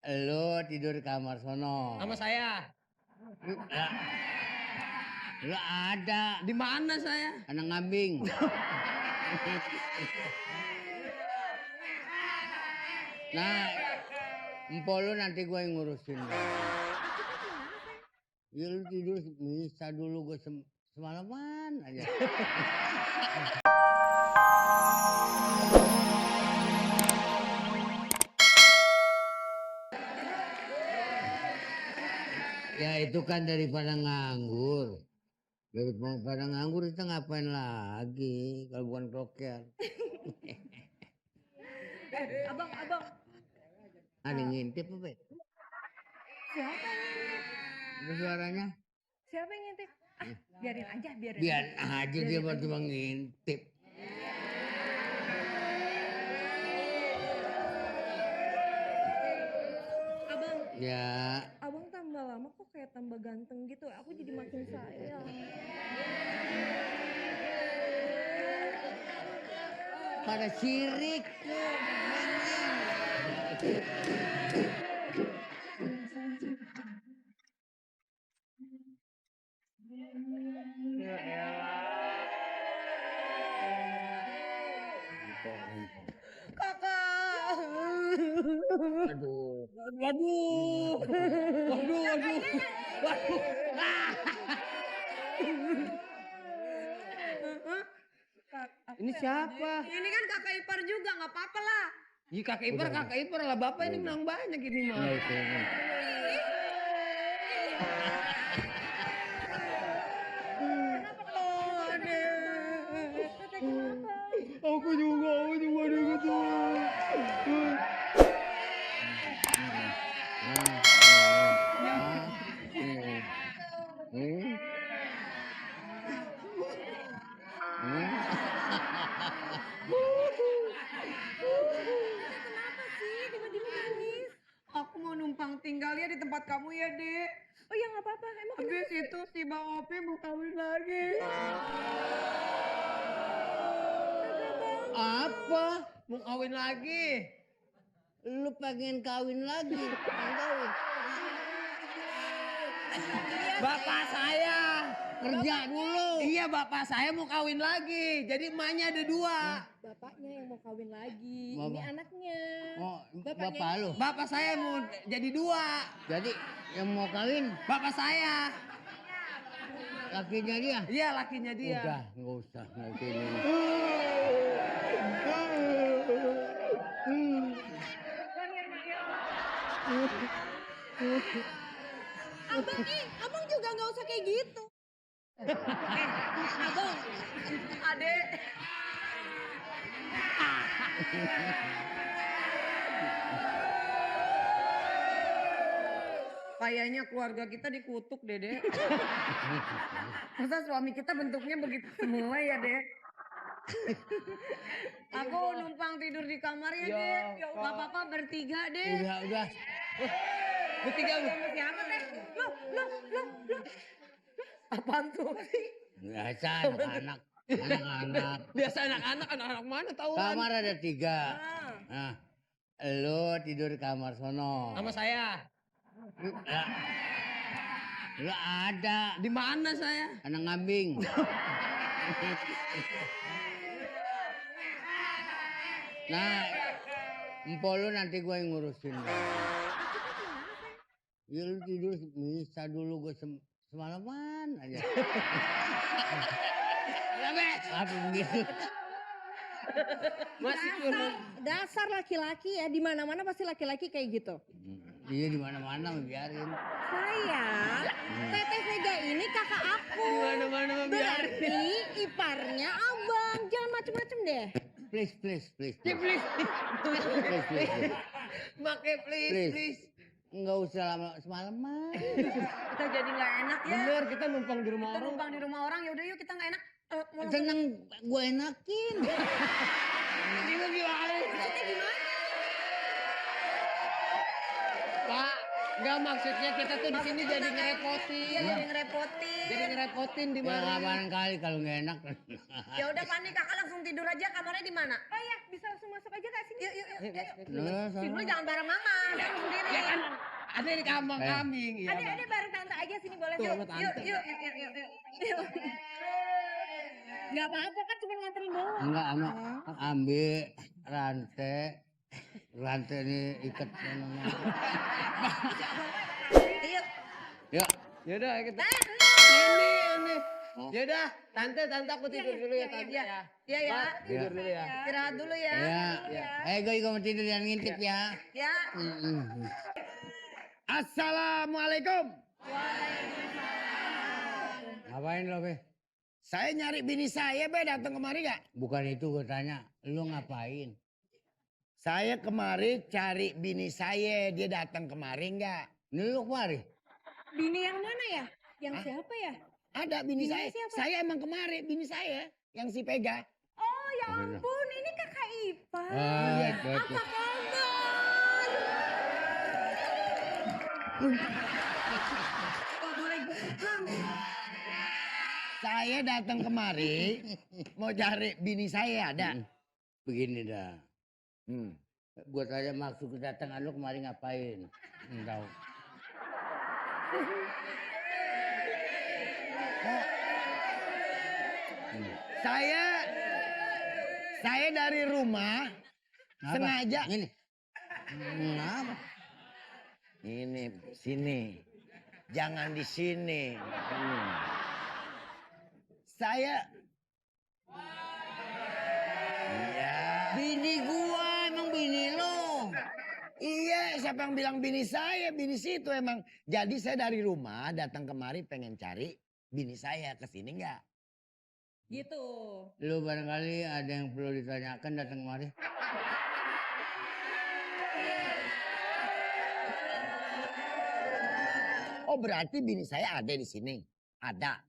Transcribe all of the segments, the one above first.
Lu tidur di kamar sono. Sama saya. Lu ada. Di mana saya? Anak ngambing. Nah, empok lu nanti gue yang ngurusin. Ya lu tidur bisa dulu gue semalaman aja. Ya itu kan daripada nganggur. Daripada nganggur kita ngapain lagi kalau bukan kroker. Abang. Ada ngintip apa? Siapa yang ngintip? Ada suaranya? Siapa yang ngintip? Biarin aja. Biar aja dia baru cuma ngintip. Abang. Ya. Abang tambah lama kok kayak tambah ganteng gitu. Aku jadi makin sayang. Pada sirik. Kakak. Aduh. Waduh. Ini siapa? Ini kan kakak ipar juga, nggak apa-apa lah. Iya kakak ipar lah. Bapak ini menang banyak ini mah. Nah, itu. Aku juga gitu. Kenapa sih tiba-tiba nangis? Aku mau numpang tinggal ya di tempat kamu ya, Dek. Oh ya nggak apa-apa. Emang Habis itu si Bang Opi mau kawin lagi. Apa? Mau kawin lagi. Lu pengen kawin lagi? Pengen kawin? Bapak saya. Kerja dulu. Iya bapak saya mau kawin lagi. Jadi emaknya ada dua. bapaknya yang mau kawin lagi. Bapak. Ini anaknya. Oh, bapak lu. Bapak saya mau jadi dua. Jadi yang mau kawin Bapak saya. lakinya dia. Iya lakinya dia. Udah, nggak usah nanti ini. Abang juga nggak usah kayak gitu. Abang, Adek. Kayaknya keluarga kita dikutuk, Dede. Masa suami kita bentuknya begitu semua ya, Dek? Aku numpang tidur di kamar ya, Dek. Ya gak apa-apa bertiga, Dek. Udah. Bertiga bu. Sama siapa, Dek? Loh. Apaan tuh? Biasa anak-anak. Anak-anak. Biasa anak-anak mana tahu kan? Kamar ada 3. Nah, lu tidur di kamar sono. Sama saya. Lu ada. Di mana saya? Anak ngambing. Nah, empok lu nanti gue yang ngurusin. Ya lu tidur bisa dulu gue semalaman aja. Apa begitu? Masih kurang. dasar laki-laki ya, di mana-mana pasti laki-laki kayak gitu. Iya di mana-mana biarin. Sayang, Teteh Vega ini kakak aku. Di mana-mana mah biarin. Berarti iparnya abang. Jangan macem-macem deh. Please. Ya, please. Please. Make please. Enggak usah lama semalaman. Kita jadi gak enak ya. Bener kita numpang di rumah Kita orang. numpang di rumah orang, yaudah yuk kita gak enak. Seneng gue enakin. Ini lu gimana? Maksudnya gimana? Pak, enggak maksudnya kita tuh di sini jadi ngerepotin. Iya, jadi ngerepotin. Jadi ngerepotin di Ya mana? kapan kali kalau nggak enak. Ya udah panik kakak langsung tidur tidur aja, kamarnya di mana? Oh iya, bisa langsung masuk aja Kak sini. Yuk, yuk, yuk. Nah, Si sana. Bulu jangan bareng mama, jangan sendiri. Ya kan ada di kamar kambing. Ya, Ada bareng tante aja sini boleh. Tuh, Yuk. lu tante. Yuk. Gak apa-apa kan cuma nganterin doang. Enggak ama ambil rantai. Rantai ini ikat sana. Yuk. Yuk. Yaudah kita. Nah, Ini. Yaudah, tante aku tidur dulu ya tante Iya. ya. Iya ya. Pak, tidur dulu ya. Istirahat dulu ya. Ya. Gue juga mau tidur dan ngintip ya. Ya. Assalamualaikum. Ngapain lo, Be? Saya nyari bini saya, Be, datang kemari gak? Bukan itu gue tanya. Lu ngapain? Saya kemari cari bini saya, dia datang kemari gak? Ini lu kemari? Bini yang mana ya? Yang siapa ya? Ada bini Bini saya. siapa? Saya emang kemari, bini saya yang si Pega. Oh ya Bener. ampun, ini kakak Ipa. Ah, betul. Apa kabar? Saya datang kemari mau cari bini saya, ada. Begini dah. Hmm. Gue tanya maksud kedatangan lu kemari ngapain? Tahu. Saya dari rumah sengaja. Ini. Apa? Ini sini. Jangan di sini. Saya Iya. Bini gua emang bini lo. Iya, siapa yang bilang bini saya? Bini situ emang. Jadi saya dari rumah datang kemari pengen cari bini saya, kesini nggak? Gitu. Lu barangkali ada yang perlu ditanyakan datang kemari. Oh, berarti bini saya ada di sini. Ada.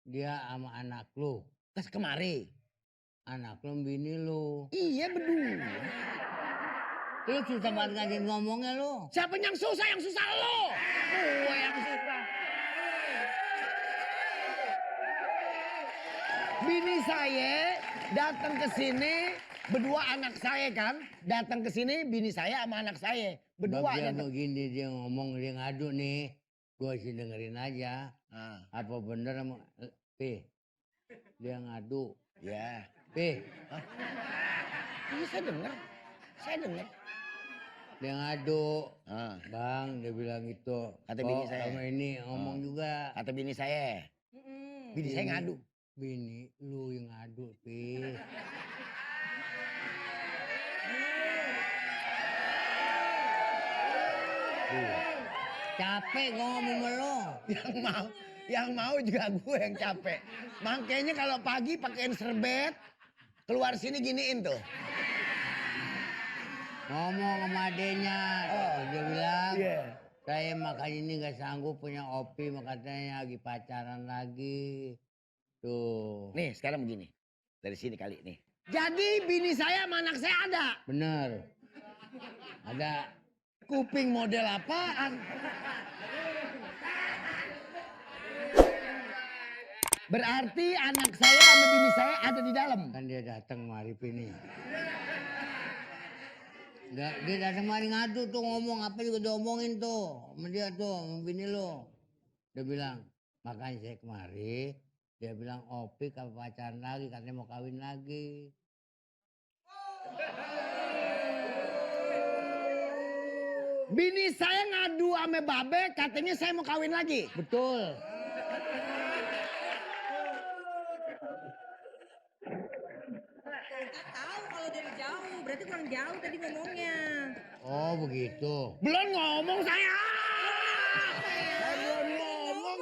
Dia sama anak lu. Terus kemari. Anak lu bini lu. Iya, berdua. Lu susah banget ngajin ngomongnya lu. Siapa yang susah? Yang susah lo. Gue yang susah. Bini saya datang ke sini, berdua anak saya kan. Datang ke sini bini saya sama anak saya. Berdua Dia datang. begini dia ngomong dia ngadu nih. Gua sih dengerin aja. Ah, Apa bener sama P? Dia ngadu. ya. P, Iya, saya dengar. Saya dengar. dia ngadu. Ah, Bang, dia bilang gitu. Kata bini saya. Sama ini ngomong juga. kata bini saya. Bini saya ngadu. Bini lu yang ngadu, P. Capek gua ngomong sama lo. Yang mau juga gue yang capek. Makanya kalau pagi pakein serbet, keluar sini giniin tuh. Ngomong sama adenya. Dia bilang, Iya. saya makanya ini gak sanggup punya opi. Makanya lagi pacaran lagi. Tuh. Nih sekarang begini. Dari sini kali nih. Jadi bini saya sama anak saya ada. Bener. Ada. Kuping model apaan? Berarti anak saya sama bini saya ada di dalam. Kan dia datang mari ini. Dia datang mari ngadu tuh ngomong apa juga diomongin tuh sama dia tuh sama bini lo. Dia bilang makanya saya kemari. Dia bilang Opik apa pacaran lagi katanya mau kawin lagi. Bini saya ngadu sama babe katanya saya mau kawin lagi. Betul. Tahu kalau dari jauh, berarti kurang jauh tadi ngomongnya. Oh begitu. Belum ngomong saya. Saya belum ngomong.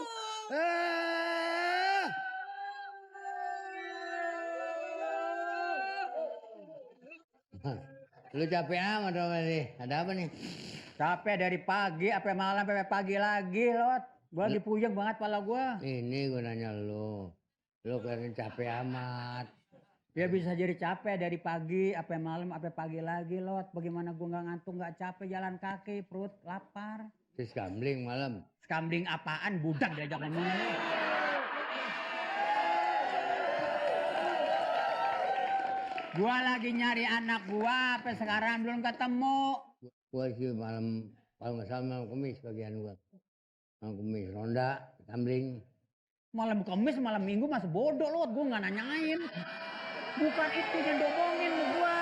Lu capek amat dong nih. Ada apa nih? Capek dari pagi sampai malam sampai pagi lagi, Lot. Gua lagi puyeng banget pala gua. Ini gue nanya lu. Lu kayaknya capek amat. Dia bisa jadi capek dari pagi sampai malam sampai pagi lagi, Lot. Bagaimana gua nggak ngantuk, nggak capek jalan kaki, perut lapar. Terus gambling malam. Skambling apaan? Budak diajak ngomong. Gua lagi nyari anak gua, sampai sekarang belum ketemu. Gua sih malam kalau nggak salah malam Kamis bagian gua. Malam Kamis ronda gambling. Malam Kamis, malam Minggu masih bodoh lo, gua nggak nanyain. Bukan itu yang diomongin sama gua.